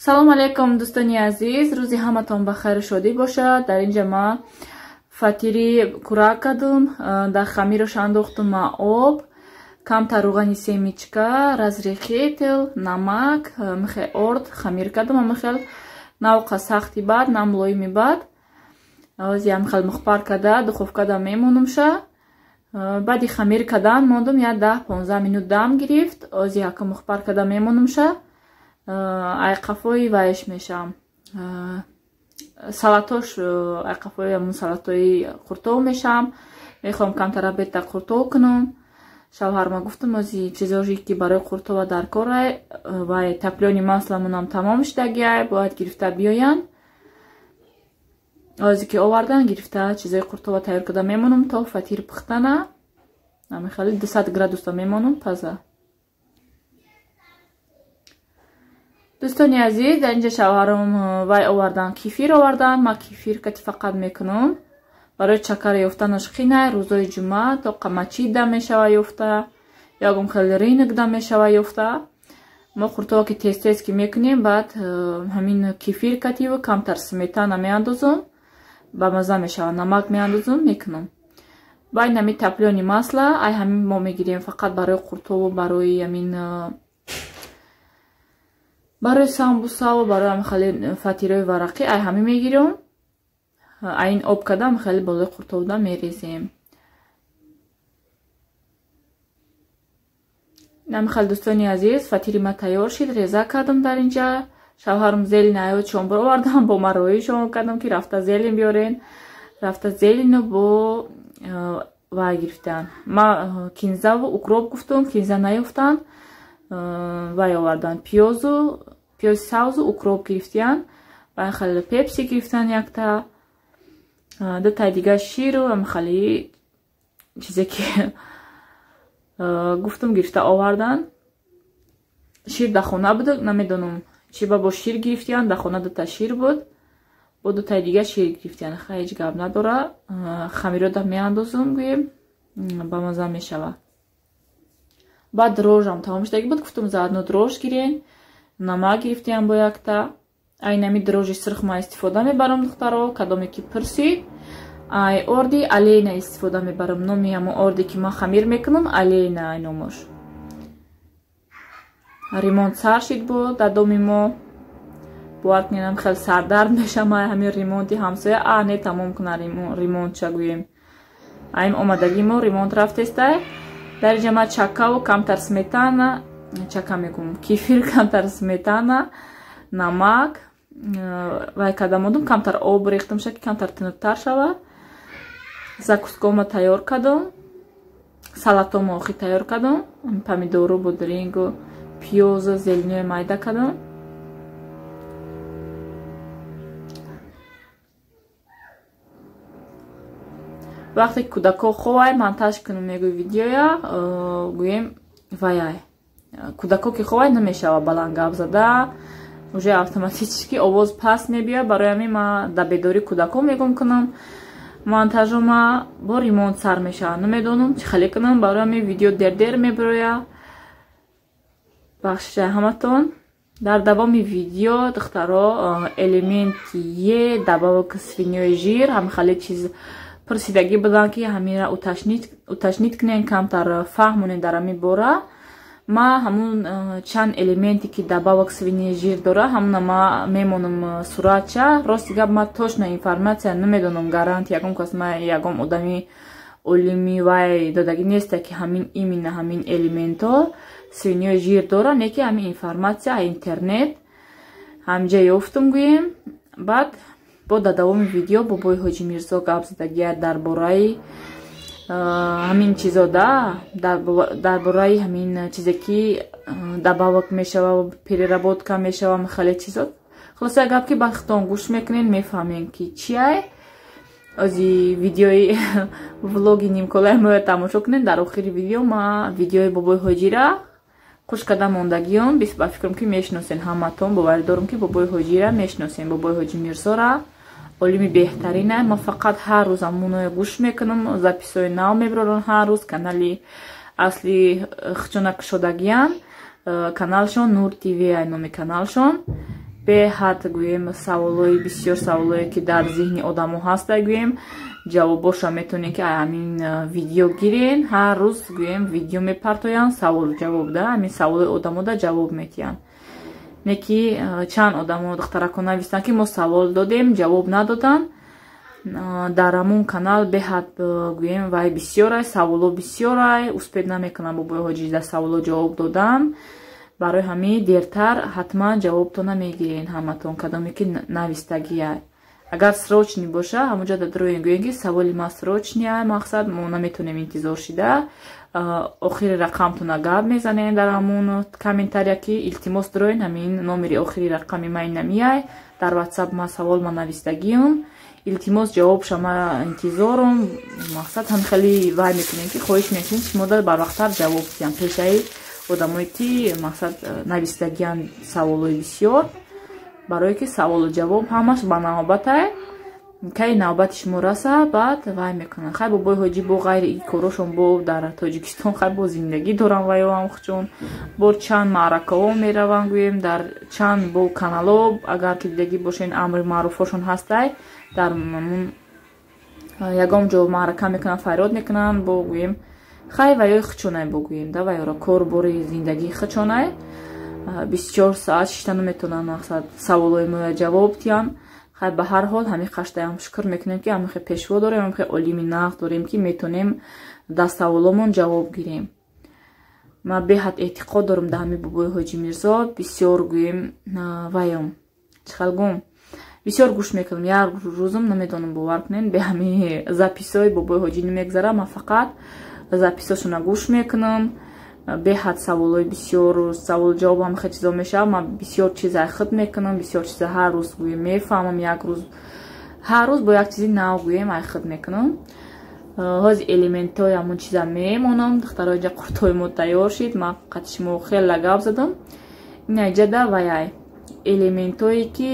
салом алейкум дӯстони азиз, рӯзи ҳаматон ба хайру шодӣ бошад. дар инҷа ман фатири кӯрак кардум, дар хамираш андохтум ма об, камтар руғани семечка, разри хетел, намак, михел орд хамир кардум. Михел навқа сахти бад, на мулоими бад. Ози михел мухбар карда духовкада мемонумша. баъди хамир кардан мондум я 10-15 минут дам гирифт. Ози ҳака мухбар карда мемонумша. айқафои вайш мешам салатош айқафои амун салатои қуртов мешам. мехоҳам камтара бета қуртов кунам. шавҳарма гуфтам ози чизои ки барои қуртова дар корай вай таплёни масламунам тамом шудагиай, бояд гирифта биёян. ози ки овардан гирифта чизои қуртова тайёр карда мемонам то фатир пухтана. намехали 200 градуста мемонам таза. дӯстони азиз, дар инҷа шавҳарам вай овардан кефир овардан. ма кефир кати фақат мекунам барои чакар ёфтанаш хинай. рӯзои ҷумъа то қамачи да мешава ёфта, ягон хеле ринг да мешава ёфта. мо қуртова ки тез ки мекунем, баъд ҳамин кефир кативу камтар сметана меандозам, ба маза мешава, намак меандозам, мекунам. баъд ҳамин таплёни масла ай ҳамин мо мегирем фақат барои қуртову барои ҳамин барои самбусаву барои хали фатирои варақӣ ай ҳамин мегирем. айн об кардам хеле болои қуртовда мерезем. намихал дӯстони азиз, фатири ма тайёр шид. реза кардам дар инҷа. шавҳарам зелени ҳаёт шомбур овардам, бо ма роишон кардам ки рафта зелен биёрен. рафта зелену бо вай гирифтан. ма кинзаву укроп гуфтам, кинза наёфтан. вай овардан пиёзи савзу укроп гирифтиян. вай хали пепси гирифтан якта. дутаи дига ширу амхали чизе ки гуфтам гирифта овардан. шир да хона буд, намедонам чи ба бо шир гирифтиян. да хона дута шир буд, бо дутаи дига шир гирифтиян. ҳеҷ гап надора. хамирода меандозам, гӯем ба маза мешава. баъд дрожам тамом шудагӣ буд. гуфтам заодно дрож гирен. намак гирифтиям бо якта. айнами дрожи сирх ма истифода мебарам духтаро. кадоме ки пурсид ай орди алейна истифода мебарам. номи ҳамон орди ки ман хамир мекунам алейна ай номаш. ремонт сар шид бо дадоми мо. бояд менам хел сардард мешам ай ҳамин ремонти ҳамсоя не тамом кунам ремонт ча гӯем. айм омадаги мо ремонт рафтестай. дар инҷа ма чакаву камтар сметана, чака мегӯм кефир, камтар сметана, намак вай карда модам. камтар об рехтам ша ки камтар тинуктар шава. закускома тайёр кардам. салатома охир тайёр кардам. помидору бодрингу пиёзу зелениҳои майда кардам. вақте кӯдако ховай монтаж кунам мегӯй видеоя гӯем ваяй кӯдако ки ховай намешава баланд гап зада, уже автоматически овоз паст мебиёяд. барои ҳамин ма да бедори кӯдако мегум кунам. монтажома бо ремонт сар мешава. намедонам чӣ хеле кунам. барои ҳамин видео дер мебироя. бахшиша ҳаматон. дар давоми видео духтаро элементи е добавок свиниёи жир ҳамин хеле чиз пурсидагӣ будан ки ҳамира уташнид кунен, камтар фаҳмонен дар ҳамин бора. ма ҳамун чанд элементе ки добавок свиниёи жир дора ҳамуна ма мемонам суратча. рости гап ма точно информация намедонам гарант. ягон кас ма ягон одами олими вай додагӣ неста ки ҳамин именно ҳамин элементҳо свиниёи жир дора. не ки ҳамин информация интернет ҳамҷа ёфтам гӯем. баъд бо дар давоми видео бобои ҳоҷи мирзо гап задагият дар бораи ҳамин чизо дар бораи ҳамин чизе ки добавок мешава, переработка мешава, хеле чизо. хулоса гап ки бахтон гӯш мекунен мефаҳмем ки чиай. ози видеои влоги нимколаи моя тамошо кунен. дар охири видео ма видеои бобои ҳоҷира хуш карда мондагиён ба фикрам ки мешиносен. ҳаматон боварӣ дорам ки бобои ҳоҷира мешиносен. бобои ҳоҷи мирзора олими беҳтарина. ма фақат ҳар рӯз амуноя гӯш мекунам. записои нав мебарам ҳар рӯз. канали асли хчона кушодагиян. каналшон Нур ТВ ай номи каналшон. беҳад гӯем саволои бисёр саволое ки дар зеҳни одамо ҳаста гӯем ҷавобоша метавонем ки ҳамин видео гирен ҳар рӯз гӯем видео мепартоянд саволу ҷавоб да ҳамин саволои одамо да ҷавоб метиҳанд не ки чанд одамо духтаракон навистанд ки мо савол додем ҷавоб надоданд дар ҳамун канал беҳад гӯем вай бисёрай саволо бисёрай успед намекунам бобои ҳоҷӣ дар саволо ҷавоб додан барои ҳамин дертар ҳатман ҷавобто намегирен ҳаматон кадоме ки навистагиай агар срочни боша ҳамонҷо дар дроен гӯем ки саволи ман срочниай мақсад мо наметонем интизор шида охири рақамтона гап мезанем дар ҳамун комментария ки илтимос дроен ҳамин номери охири рақами ман намияй дар ватсап ман савол ман навистагиам илтимос ҷавобша ман интизорум мақсад ҳам хеле вай мекунем ки хоҳиш мекунем ки мода барвақттар ҷавоб диҳам пешаи одамое ки мақсад навистагиянд саволои бисёр барое ки саволу ҷавоб ҳамаш ба навбатай кай навбати шумо раса баъд вай мекунам хай бобои ҳоҷӣ бо ғайри ин корошон бо дар тоҷикистон хай бо зиндагӣ дорам ваёам хучун бо чанд маъракаҳо меравам гӯем дар чанд бо каналҳо агар ки дидагӣ бошен амри маъруфҳошон ҳастай дар ягон ҷо маърака мекунанд фарёд мекунанд бо гӯем хай ваёи хучунай богӯем да ваёра корбори зиндагии хучунай 24 соат шишта наметавонанд мақсад саволои моя ҷавоб диҳанд хай ба ҳар ҳол ҳамин хаштаям шукр мекунем ки ҳамихе пешво дорем ҳамихе олими нағд дорем ки метавонем дар саволомон ҷавоб гирем ман беҳад эътиқод дорам дар ҳамин бобои ҳоҷи мирзо бисёр гӯем ваём чихалгум бисёр гӯш мекунам як рӯзам намедонам бовар кунем бе ҳамин записҳои бобои ҳоҷӣ намегзарам ман фақат записҳошона гӯш мекунам беҳад саволои бисёр савол ҷавоб ҳамихе чизо мешавад ман бисёр чиза хит мекунам бисёр чиза ҳар рӯз гӯем мефаҳмам як рӯз ҳар рӯз бо як чизи нав гӯем ай хит мекунам ҳози элементҳои ҳамон чиза мемонам духтаро инҷа қуртҳои мо тайёр шид ман қати шумо хеле гап задам инаҷада ваяй элементҳое ки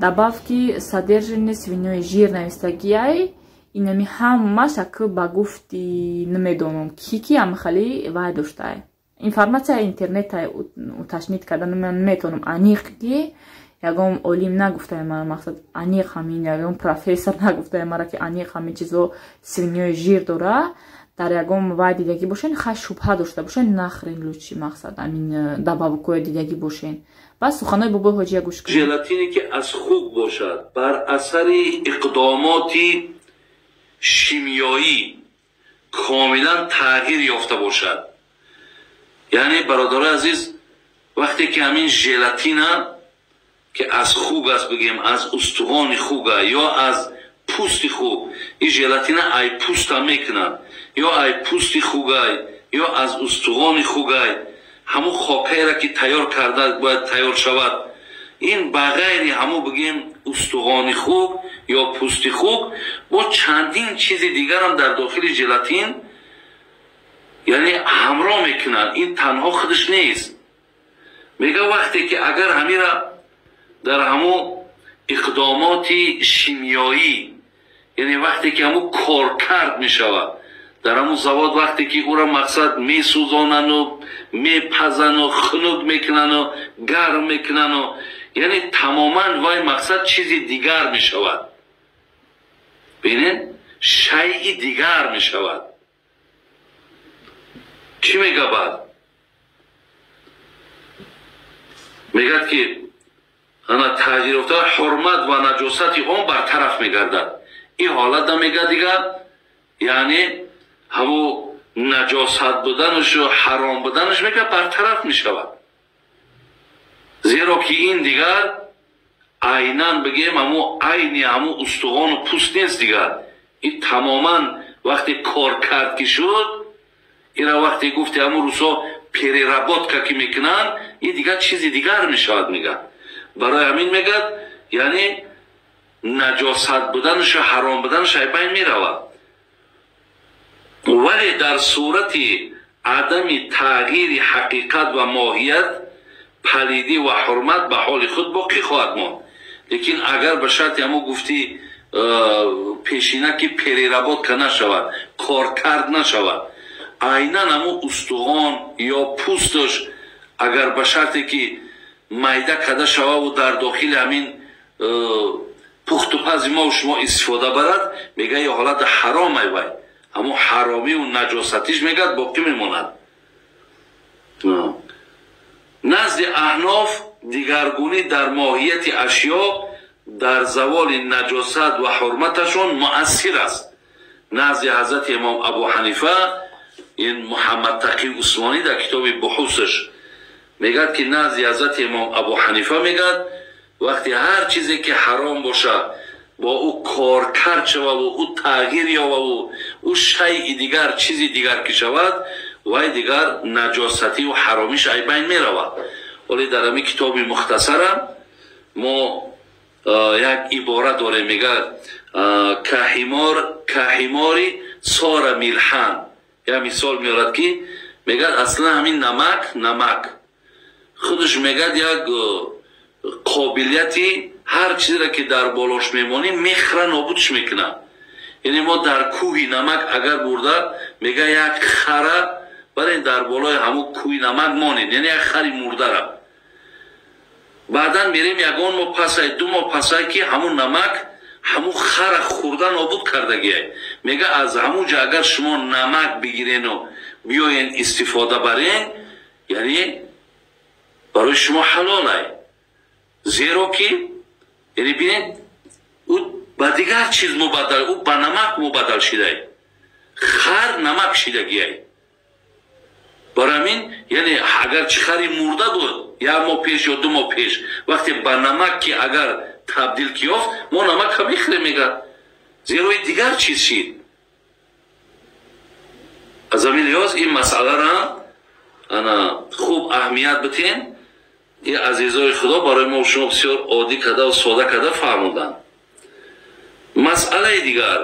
добавки содержание свиной жир навистагиай инами ҳамаша ки ба гуфти намедонам ки ҳамахали вай доштаи информация интернетай уташнид карда наметавонам аниқ ки ягон олим нагуфтаи мара мақсад аниқ ҳамин ягон профессор нагуфтаи мара ки аниқ ҳамин чизо свиной жир дора дар ягон вай дидагӣ бошен хай шубҳа дошта бошен нахрен лучи мақсад ҳамин добавкҳои дидагӣ бошен бас суханои бобои ҳоҷия гӯш кунед желатине ки аз хук бошад бар асари иқдомоти шимиёӣ комилан тағйир ёфта бошад яъне бародарои азиз вақте ки ҳамин желатина ки аз хук аст бигем аз устуғони хука ё аз пӯсти хук ин желатина ай пӯста мекунад ё ай пӯсти хугай ё аз устуғони хугай ҳамун хокаеро ки тайёр карда бояд тайёр шавад ин ба ғайри ҳамун бигем устуғони хук ё пӯсти хук бо чандин чизи дигарам дар дохили желатин яъне ҳамроҳ мекунад ин танҳо худаш нест мега вақте ки агар ҳамира дар ҳамун иқдомоти шимиёӣ яъне вақте ки ҳамун коркард мешавад дар ҳамун завод вақте ки ӯро мақсад месӯзонану мепазану хунук мекунану гарм мекунану яъне тамоман вай мақсад чизи дигар мешавад бинед шайъи дигар мешавад чӣ мегӯяд баъд мегӯяд ки ана тағйирофтаи ҳурмат ва наҷосати он бартараф мегардад ин ҳолатда мегӯяд дигар яъне ҳамун наҷосат буданушу ҳаром будануш мегӯяд бартараф мешавад зеро ки ин дигар айнан бигем ҳамун айни ҳамун устуғону пӯст нест дигар ин тамоман вақте кор кард ки шуд ира вақте гуфти ҳамун рӯзҳо переработка ки мекунанд ин дигар чизи дигар мешавад мегӯяд барои ҳамин мегӯяд яъне наҷосат буданушу ҳаром будануш ай байн меравад вале дар сурати адами тағйири ҳақиқат ва моҳият палидӣ ва ҳурмат ба ҳоли худ боқӣ хоҳад монд лекин агар ба шарти ҳамун гуфти пешина ки переработка нашавад коркард нашавад айнан ҳамун устуғон ё пӯстош агар ба шарте ки майда када шава ва дар дохили ҳамин пухтупази мо шумо истифода барад, мега ё ҳолати ҳаром ай вай, ҳамон ҳаромиву наҷосатиш мегад боқӣ мемонад. назди аҳноф дигаргунӣ дар моҳияти ашё дар заволи наҷосат ва ҳурматашон муассир аст. назди ҳазрати имом абу ҳанифа, ин муҳаммад тақӣ усмонӣ дар китоби буҳусаш мегад ки назди ҳазрати имом абу ҳанифа мегад вақти ҳар чизе ки ҳаром бошад бо ӯ коркард шававу ӯ тағйир ёваву ӯ шайъи дигар чизи дигар ки шавад, вай дигар наҷосативу ҳаромиш ай байн меравад. оле дар ҳамин китоби мухтасарам мо як ибора дорем, мегад каҳимори сора милҳан. я мисол меорад ки мегад аслан ҳамин намак худаш мегад як қобилияти ҳар чизеро ки дар болош мемоним мехра нобудш мекунад. яъне мо дар кӯҳи намак агар бурда мега як хара барем дар болои ҳамун кӯҳи намак монем, яъне як хари мурдара. баъдан мерем ягон моҳ пасай ду моҳ пасай ки ҳамун намак ҳамун хара хӯрда нобуд кардагиай. мега аз ҳамун ҷо агар шумо намак бигирену биёен истифода барен, яъне барои шумо ҳалолай. зеро ки яъне бинед ӯ ба дигар чиз мубаддал, ӯ ба намак мубаддал шидай, хар намак шидагиай. барои ҳамин яъне агар чӣ хари мурда буд як моҳ пеш ё ду моҳ пеш, вақте ба намак ки агар табдил ки ёфт, мо намакро мехӯрем мегад, зеро дигар чиз шид. аз ҳамин лиҳоз ин масъаларо ана хуб аҳамият битен. ин азизои худо барои мо шумо бисёр оддӣ кардаву сода карда фаҳмуданд. масъалаи дигар